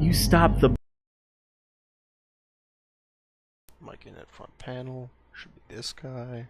You stop the Mic in at front panel. Should be this guy.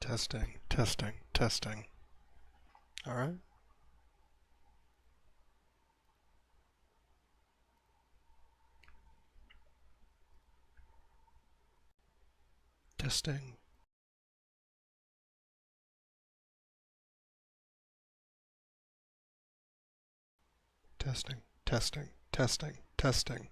Testing, testing, testing. All right. Testing. Testing, testing, testing, testing.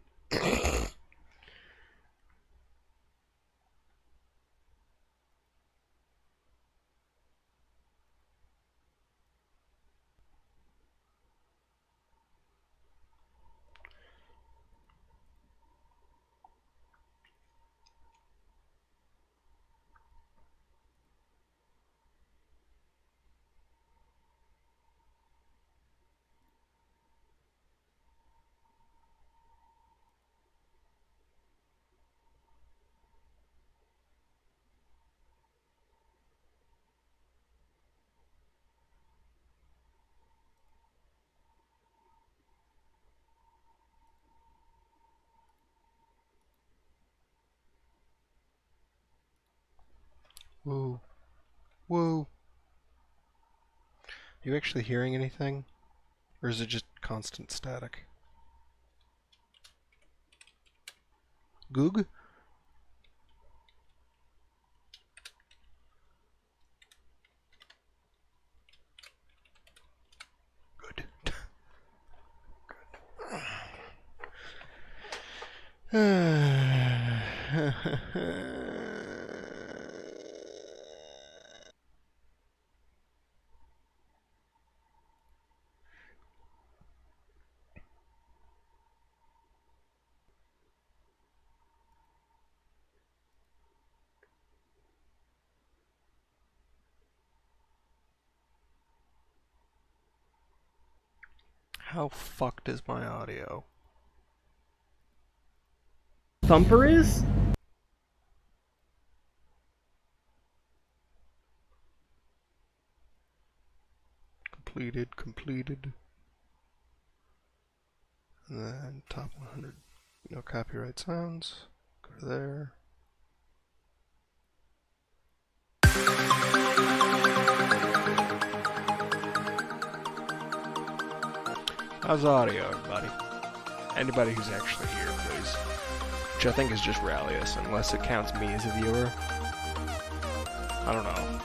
Woo. Woo. Are you actually hearing anything? Or is it just constant static? Goog? Good. Good. How fucked is my audio? Thumper is? Completed. And then top 100, no copyright sounds. Go to there. How's audio, everybody? Anybody who's actually here, please. Which I think is just Rallius, unless it counts me as a viewer. I don't know.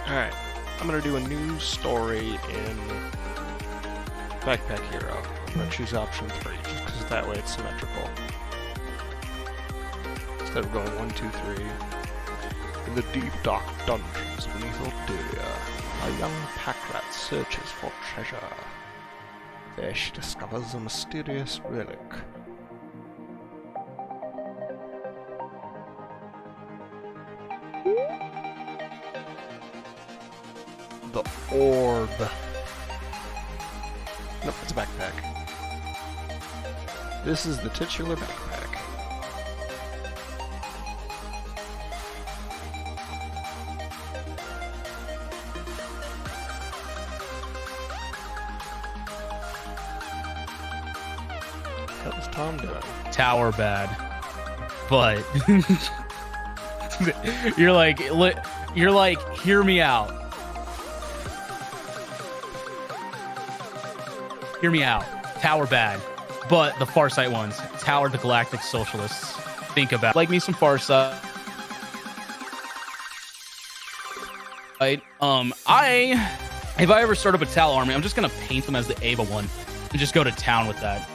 Alright, I'm gonna do a new story in Backpack Hero. I'm gonna choose option 3, just because that way it's symmetrical. Instead of going 1, 2, 3. In the deep dark dungeons beneath Ordelia, a young pack rat searches for treasure. There she discovers a mysterious relic. The orb. Nope, it's a backpack. This is the titular backpack. How's Tom doing? Tower bad. But you're like, hear me out. Hear me out. Tower bad. But the Farsight ones. Tower the Galactic Socialists. Think about like me some Farsight. Right. If I ever start up a Tal army, I'm just gonna paint them as the Ava one. and just go to town with that.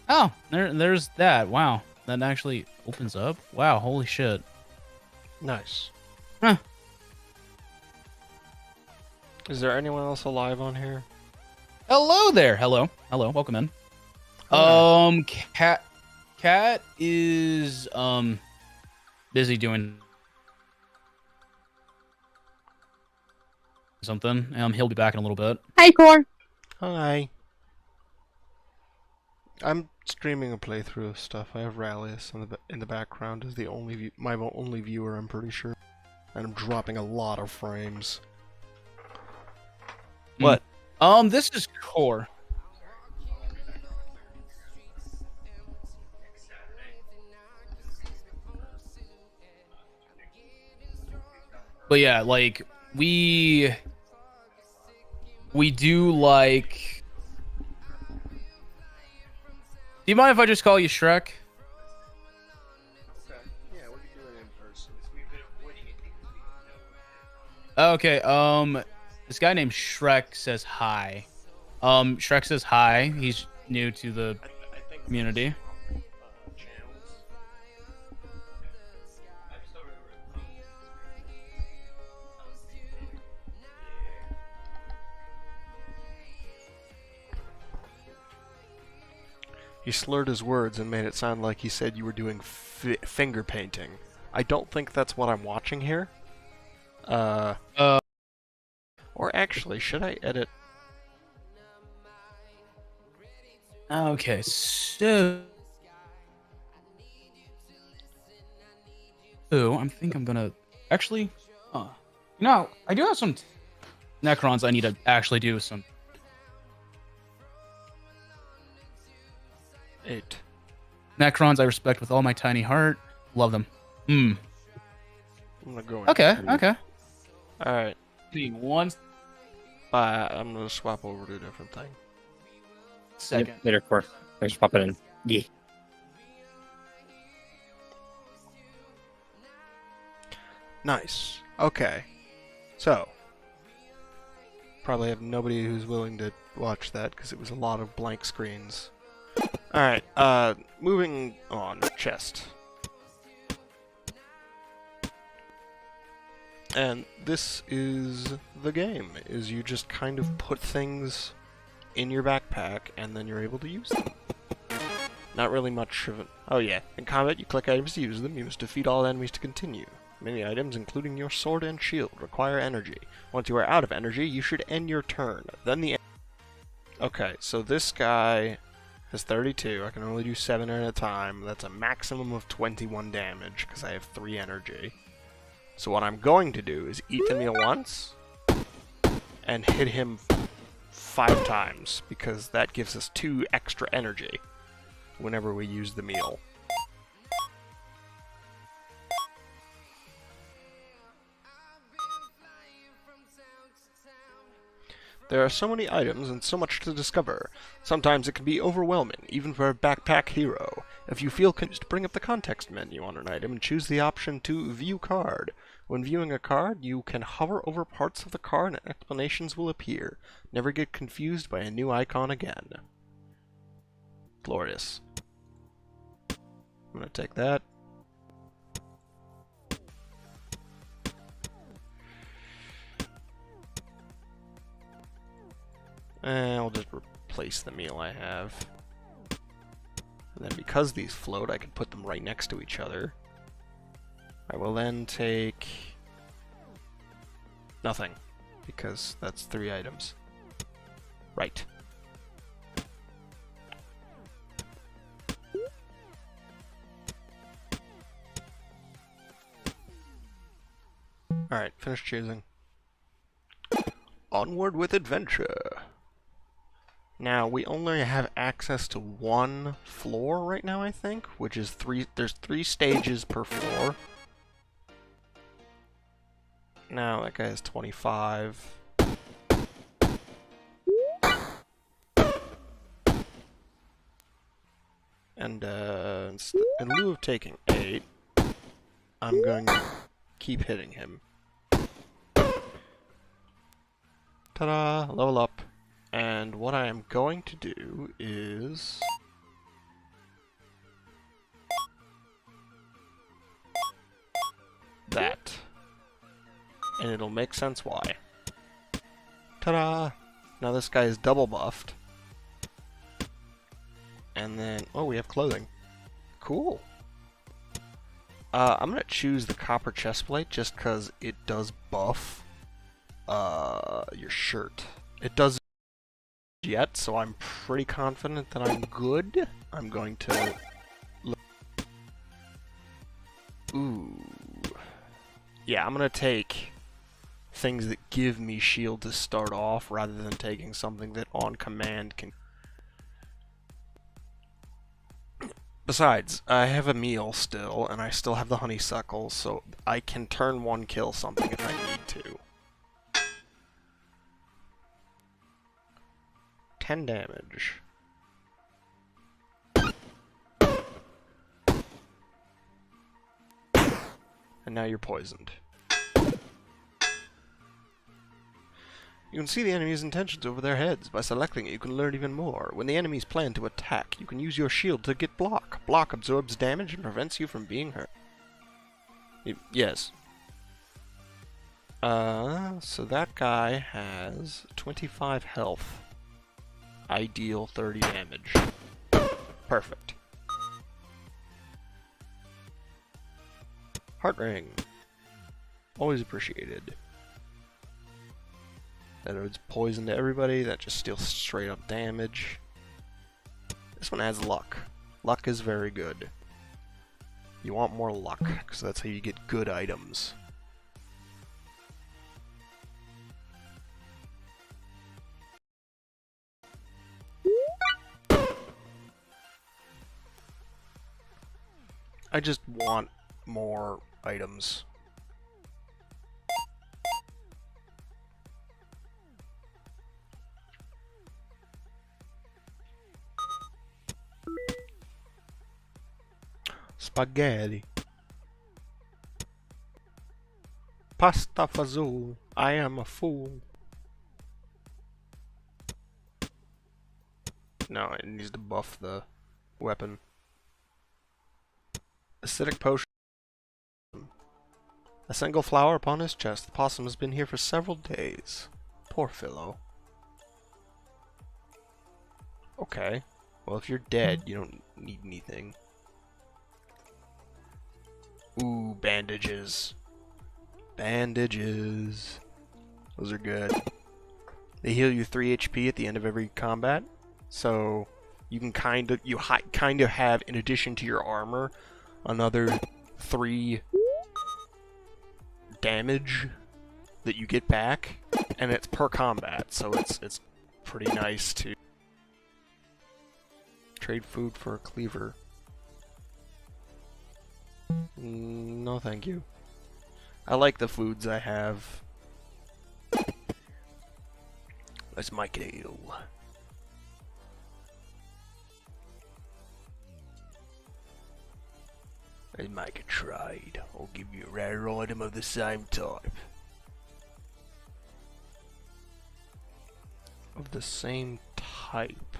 Oh, there's that. Wow, that actually opens up. Wow, holy shit. Nice. Huh. Is there anyone else alive on here? Hello there. Hello. Welcome in. Hi. Cat is busy doing something. He'll be back in a little bit. Hi, Core. Hi. I'm streaming a playthrough of stuff. I have Rallius in the background as the only my only viewer, I'm pretty sure. And I'm dropping a lot of frames. What? This is Core. But yeah, like we do like. Do you mind if I just call you Shrek? Okay. Yeah, what are you doing in person? We've been avoiding it. Okay, this guy named Shrek says hi. Shrek says hi. He's new to the community. He slurred his words and made it sound like he said you were doing finger painting. I don't think that's what I'm watching here. Or actually, should I edit? Okay, so I think I'm gonna actually. No, I do have some Necrons I need to actually do some. 8. Necrons I respect with all my tiny heart. Love them. I'm gonna go in. Okay. Alright. One I'm gonna swap over to a different thing. second. Yep, later, Core. Thanks for popping in. Yeah. Nice. Okay. So. Probably have nobody who's willing to watch that because it was a lot of blank screens. Alright, moving on. Chest. And this is the game, is you just kind of put things in your backpack and then you're able to use them. Not really much of it. Oh yeah, in combat you click items to use them, you must defeat all enemies to continue. Many items, including your sword and shield, require energy. Once you are out of energy, you should end your turn. Then the... Okay, so this guy has 32. I can only do 7 at a time. That's a maximum of 21 damage, because I have 3 energy. So what I'm going to do is eat the meal once, and hit him 5 times, because that gives us 2 extra energy whenever we use the meal. There are so many items and so much to discover. Sometimes it can be overwhelming, even for a backpack hero. If you feel confused, bring up the context menu on an item and choose the option to View Card. When viewing a card, you can hover over parts of the card and explanations will appear. Never get confused by a new icon again. Glorious. I'm gonna take that. And I'll just replace the meal I have. And then because these float, I can put them right next to each other. I will then take... nothing, because that's 3 items. Right. Alright, finish choosing. Onward with adventure! Now, we only have access to 1 floor right now, I think, which is 3... there's 3 stages per floor. Now, that guy has 25. And, in lieu of taking 8, I'm going to keep hitting him. Ta-da! Level up. And what I am going to do is... that. And it'll make sense why. Ta-da! Now this guy is double buffed. And then... oh, we have clothing. Cool. I'm gonna choose the copper chestplate just because it does buff your shirt. It doesn't yet, so I'm pretty confident that I'm good. I'm going to... ooh. Yeah, I'm gonna take things that give me shield to start off rather than taking something that on command can... Besides, I have a meal still, and I still have the honeysuckle, so I can turn one kill something if I need to. 10 damage. And now you're poisoned. You can see the enemy's intentions over their heads. By selecting it, you can learn even more. When the enemies plan to attack, you can use your shield to get block. Block absorbs damage and prevents you from being hurt. Yes. So that guy has 25 health. I deal 30 damage. Perfect. Heart ring. Always appreciated. That adds poison to everybody, that just steals straight up damage. This one adds luck. Luck is very good. You want more luck, because that's how you get good items. I just want more items. Spaghetti. Pasta fazool. I am a fool. No, it needs to buff the weapon. Acidic potion. A single flower upon his chest. The possum has been here for several days. Poor fellow. Okay. Well, if you're dead, you don't need anything. Ooh, bandages. Bandages. Those are good. They heal you 3 HP at the end of every combat. So you can kind of have, in addition to your armor, another 3 damage that you get back, and it's per combat, so it's pretty nice to trade food for a cleaver. No, thank you. I like the foods I have. Let's make it ale. Let's make a trade. I'll give you a rare item of the same type. Of the same type.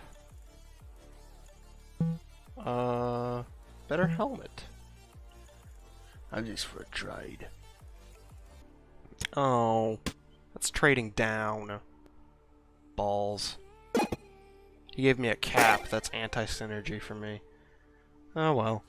Better helmet. I'm just for a trade. Oh, that's trading down. Balls. He gave me a cap. That's anti-synergy for me. Oh well.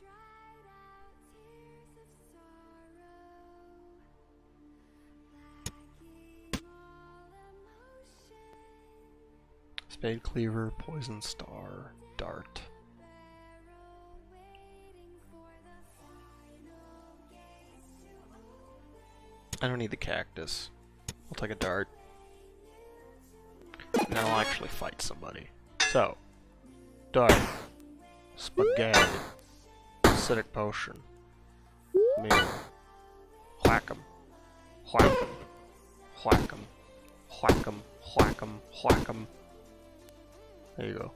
Spade cleaver, poison star, dart. I don't need the cactus. I'll take a dart. And I'll actually fight somebody. So, dart, spaghetti, acidic potion, meal, whack 'em, whack 'em, whack 'em, whack 'em, whack 'em, whack 'em. There you go.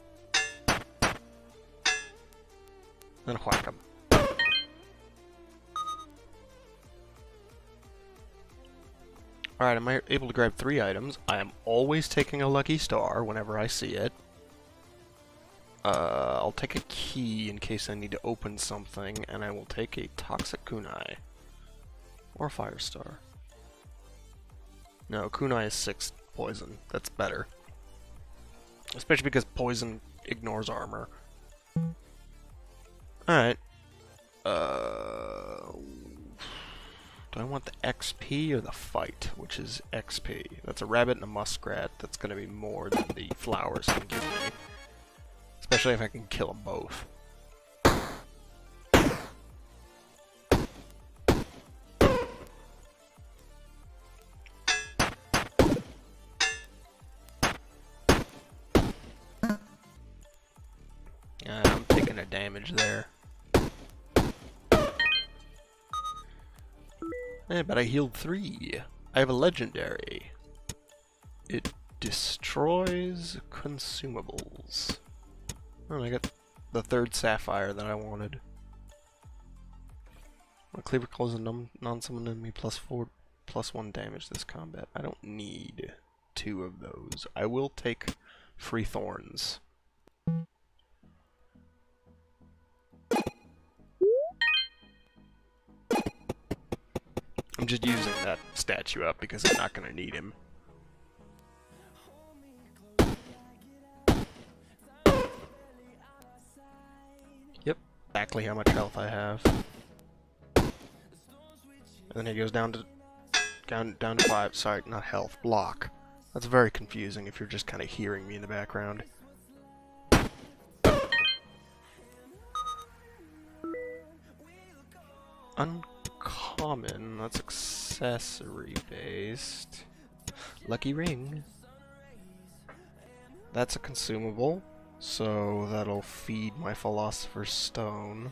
Then whack 'em. Alright, am I able to grab 3 items? I am always taking a lucky star whenever I see it. I'll take a key in case I need to open something, and I will take a toxic kunai. Or a fire star. No, kunai is 6 poison. That's better. Especially because poison ignores armor. Alright. Do I want the XP or the fight, which is XP? That's a rabbit and a muskrat. That's going to be more than the flowers can give me. Especially if I can kill them both. I'm taking a damage there. Yeah, but I healed 3. I have a legendary. It destroys consumables. Oh, I got the 3rd sapphire that I wanted. My cleaver calls a non-summon enemy +1 damage this combat. I don't need 2 of those. I will take free thorns. I'm just using that statue up because I'm not going to need him. Yep, exactly how much health I have. And then he goes down to 5. Sorry, not health, block. That's very confusing if you're just kind of hearing me in the background. Uncommon, that's accessory based. Lucky ring. That's a consumable, so that'll feed my Philosopher's Stone.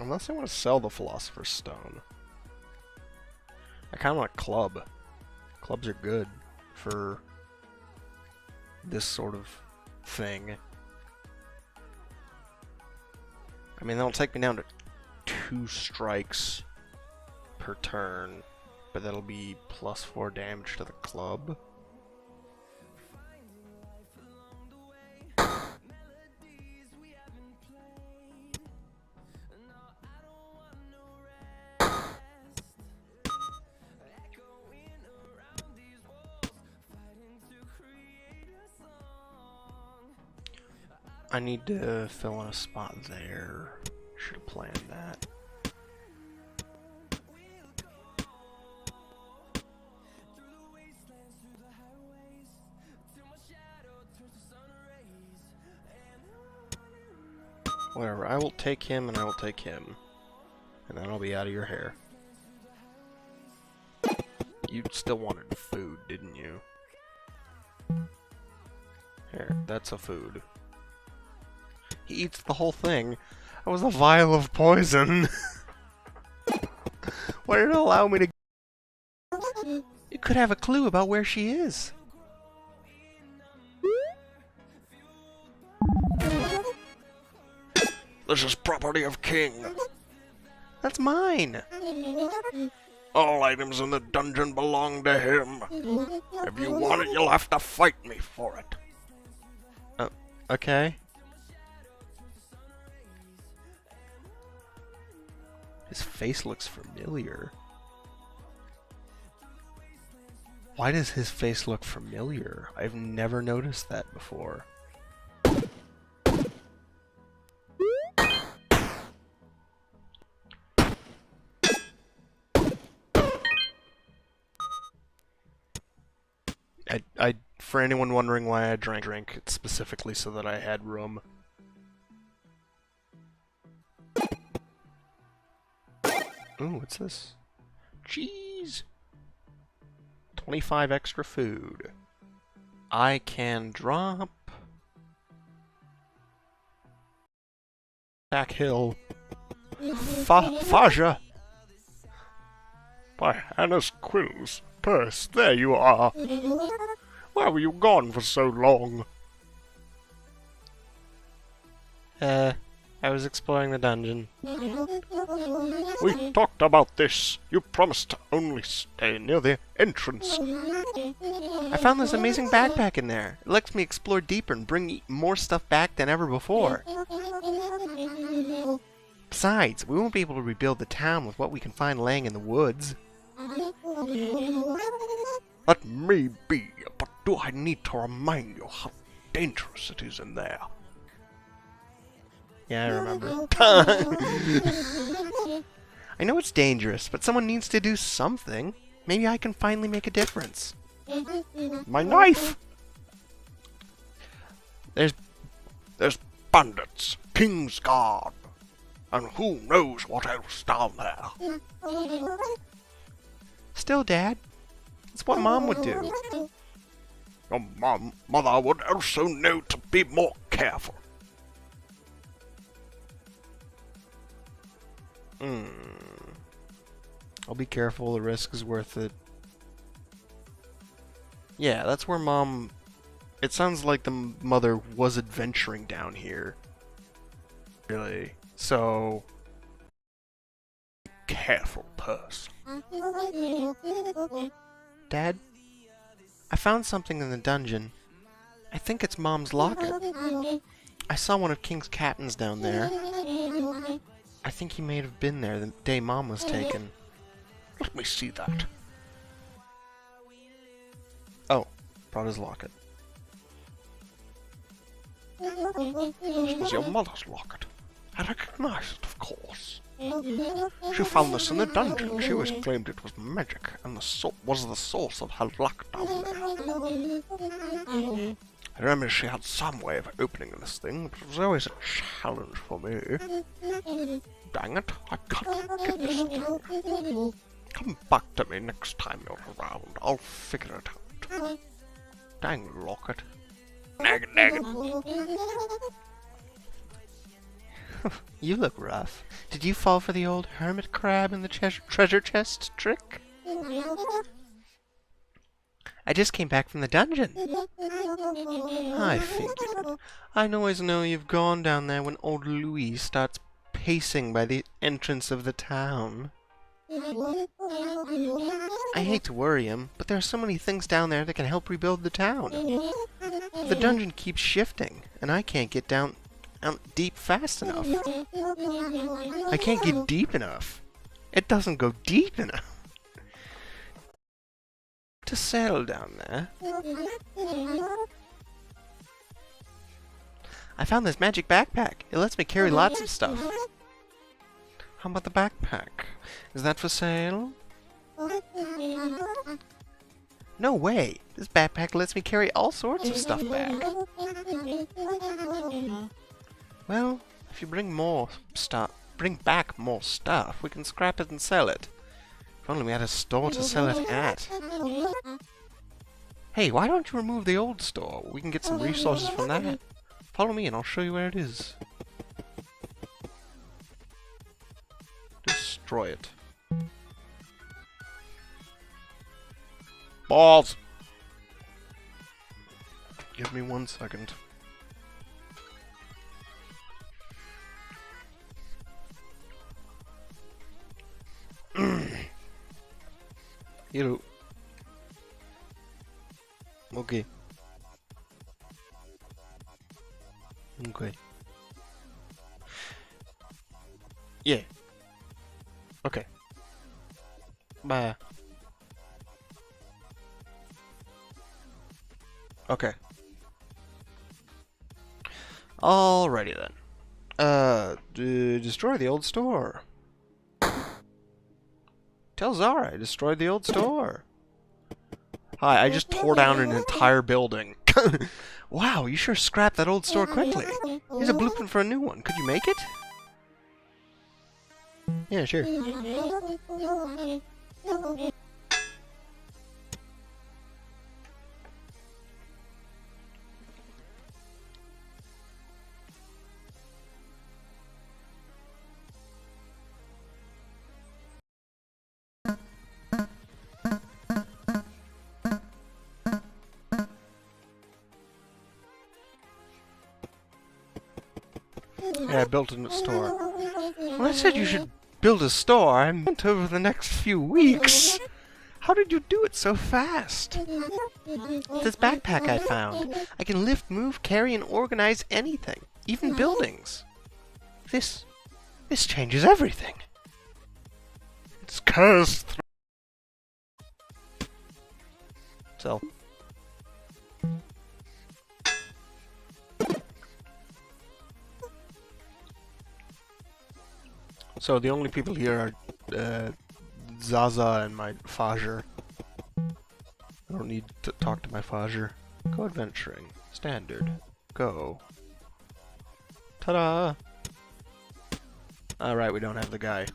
Unless I want to sell the Philosopher's Stone. I kind of want a club. Clubs are good for this sort of thing. I mean, that'll take me down to 2 strikes per turn, but that'll be +4 damage to the club. I need to fill in a spot there. Should have planned that. Whatever, I will take him and I will take him. And then I'll be out of your hair. You still wanted food, didn't you? Here, that's a food. He eats the whole thing. That was a vial of poison. Why did it allow me to... You could have a clue about where she is. This is property of King. That's mine. All items in the dungeon belong to him. If you want it, you'll have to fight me for it. Okay. His face looks familiar. Why does his face look familiar? I've never noticed that before. For anyone wondering why I drank, it's specifically so that I had room. Ooh, what's this? Cheese! 25 extra food. I can drop... Back hill. Faja! By Anna's quills. Purse, there you are. Why were you gone for so long? I was exploring the dungeon. We talked about this. You promised to only stay near the entrance. I found this amazing backpack in there. It lets me explore deeper and bring more stuff back than ever before. Besides, we won't be able to rebuild the town with what we can find laying in the woods. That may be, but do I need to remind you how dangerous it is in there? Yeah, I remember. I know it's dangerous, but someone needs to do something. Maybe I can finally make a difference. My knife! There's Bandits, King's Guard, and who knows what else down there. still, Dad. It's what Mom would do. Your mother would also know to be more careful. I'll be careful, the risk is worth it. Yeah, that's where Mom... It sounds like the mother was adventuring down here. Really. So... Careful, Purse. Dad? I found something in the dungeon. I think it's Mom's locket. I saw one of King's captains down there. I think he may have been there the day Mom was taken. Let me see that. Oh, brought his locket. This was your mother's locket. I recognize it, of course. She found this in the dungeon. She always claimed it was magic, and was the source of her luck down there. I remember she had some way of opening this thing, but it was always a challenge for me. Dang it, I can't get this thing. Come back to me next time you're around. I'll figure it out. Dang locket. Nag it. You look rough. Did you fall for the old hermit crab in the treasure chest trick? I just came back from the dungeon. I figured. I always know you've gone down there when old Louis starts pacing by the entrance of the town. I hate to worry him, but there are so many things down there that can help rebuild the town. The dungeon keeps shifting, and I can't get down deep fast enough. I can't get deep enough. It doesn't go deep enough to sail down there. I found this magic backpack. It lets me carry lots of stuff. How about the backpack? Is that for sale? No way! This backpack lets me carry all sorts of stuff back. Well, if you bring back more stuff, we can scrap it and sell it. If only we had a store to sell it at. Hey, why don't you remove the old store? We can get some resources from that. Follow me and I'll show you where it is. Destroy it. Balls! Give me 1 second. Hello. Okay. Okay. Yeah. Okay. Bye. Okay. Alrighty then. Destroy the old store. Tell Zara I destroyed the old store. Hi, I just tore down an entire building. Wow, you sure scrapped that old store quickly. Here's a blueprint for a new one. Could you make it? Yeah, sure. Yeah, I built a store. When I said you should build a store, I meant over the next few weeks. How did you do it so fast? This backpack I found. I can lift, move, carry, and organize anything. Even buildings. This changes everything. It's cursed. So. So the only people here are Zaza and my Fajr. I don't need to talk to my Fajr. Go adventuring. Standard. Go. Ta-da! Alright, we don't have the guy.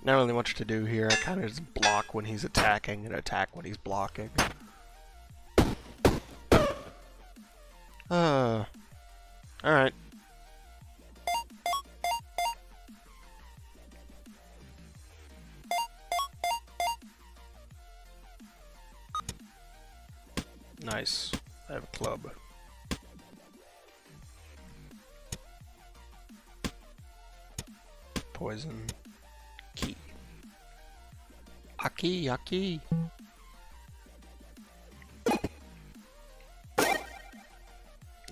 Not really much to do here. I kind of just block when he's attacking and attack when he's blocking. Alright. Nice. I have a club. Poison. Key. Aki, aki.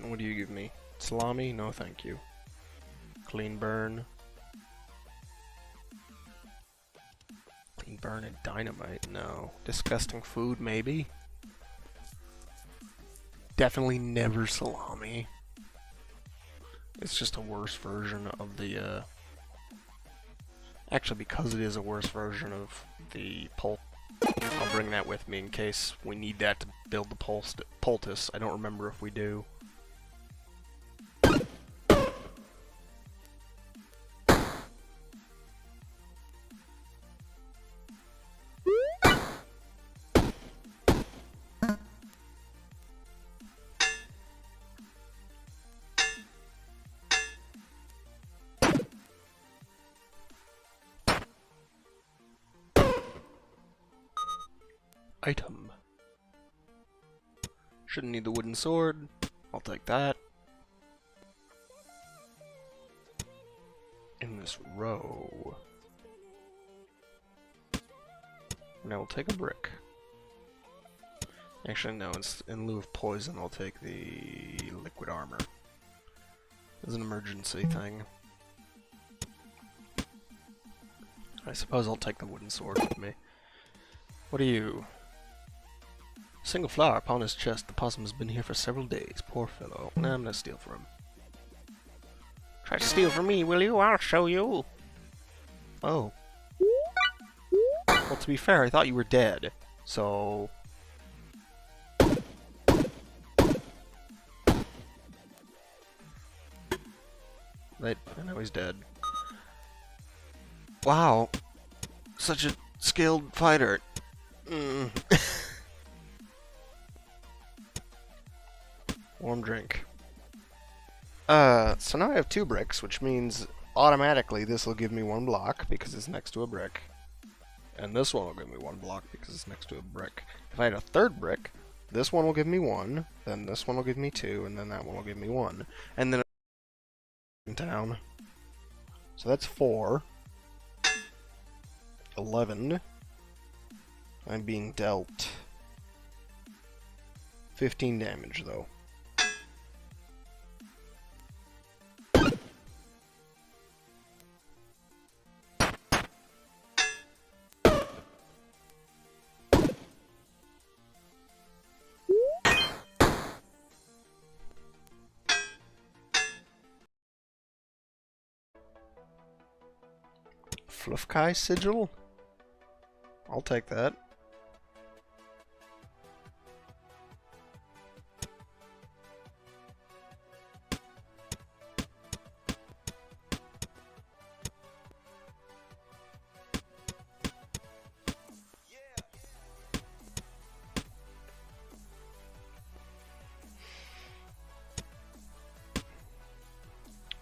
What do you give me? Salami? No, thank you. Clean burn. Clean burn and dynamite? No. Disgusting food, maybe? Definitely never salami. It's just a worse version of the, Actually, because it is a worse version of the I'll bring that with me in case we need that to build the poultice. I don't remember if we do. Item. Shouldn't need the wooden sword. I'll take that. In this row. Now we'll take a brick. Actually, no, in lieu of poison, I'll take the liquid armor. As an emergency thing. I suppose I'll take the wooden sword with me. What are you? Single flower upon his chest. The possum has been here for several days. Poor fellow. Nah, I'm gonna steal from him. Try to steal from me, will you? I'll show you. Oh. Well, to be fair, I thought you were dead. So... Right, I know he's dead. Wow. Such a skilled fighter. Warm drink. So now I have 2 bricks, which means automatically this will give me 1 block because it's next to a brick. And this one will give me 1 block because it's next to a brick. If I had a 3rd brick, this one will give me 1, then this one will give me 2, and then that one will give me 1. And then down. So that's 4. 11. I'm being dealt 15 damage, though. Fluffkai sigil? I'll take that.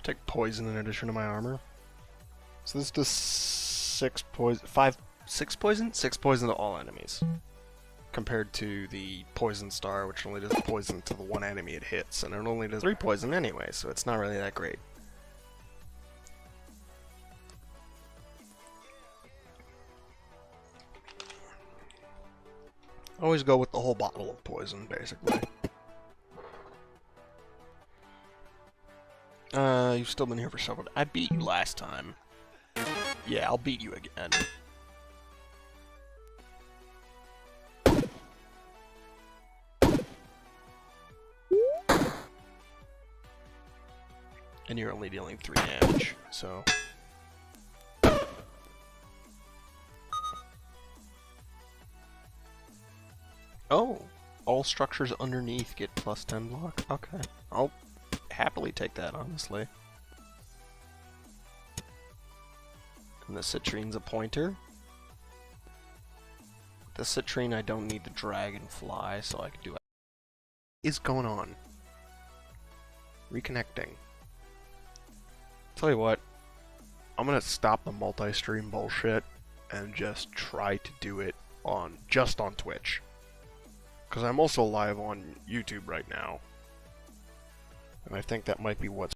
Take poison in addition to my armor. So this does 6 poison, 6 poison? 6 poison to all enemies. Compared to the poison star, which only does poison to the one enemy it hits, and it only does 3 poison anyway, so it's not really that great. Always go with the whole bottle of poison, basically. You've still been here for several. I beat you last time. Yeah, I'll beat you again. And you're only dealing 3 damage, so... Oh! All structures underneath get plus 10 block? Okay. I'll happily take that, honestly. And the Citrine's a pointer. The Citrine, I don't need the Dragonfly, so I can do it. What is going on? Reconnecting. Tell you what, I'm gonna stop the multi-stream bullshit and just try to do it just on Twitch. Because I'm also live on YouTube right now. And I think that might be what's